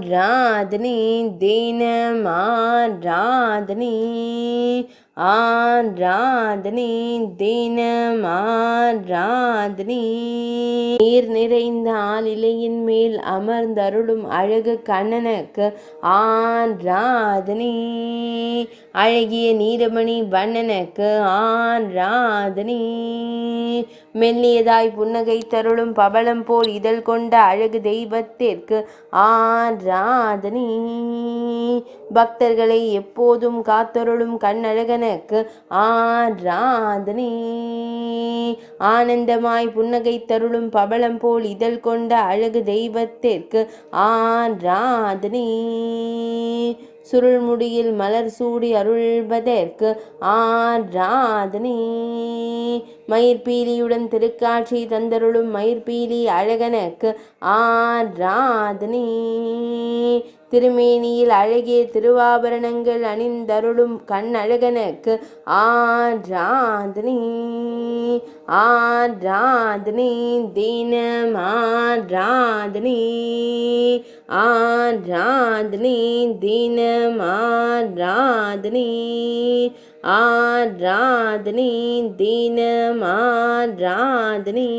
ஆராதனை தினம் ஆராதனை ஆராதனை தினம் ஆராதனை நீர் நிறைந்த ஆலிலையின் மேல் அமர்ந்தருளும் அழகு கண்ணனுக்கு ஆராதனை அழகிய நீலமணி வண்ணனுக்கு ஆராதனை மெல்லியதாய் புன்னகை தருளும் பவளம் போல் இதழ் கொண்ட அழகு தெய்வத்திற்கு ஆராதனை பக்தர்களை எப்போதும் காத்தருளும் கண்ணழகனுக்கு ஆராதனை ஆனந்தமாய் புன்னகை தருளும் பவளம் போல் இதழ் கொண்ட அழகு தெய்வத்திற்கு ஆராதனை சுருள்முடியில் மலர் சூடி அருள்வதற்கு ஆராதனை மயிர்பீலியுடன் திருக்காட்சி தந்தருளும் மயிர்பீலி அழகனுக்கு ஆராதனை திருமேனியில் அழகிய திருவாபரணங்கள் அணிந்தருளும் கண்ணழகனுக்கு ஆராதனை ஆராதனை தினம் ஆராதனை ஆராதனை தினம் ஆராதனை ஆராதனை தினம் ஆராதனை.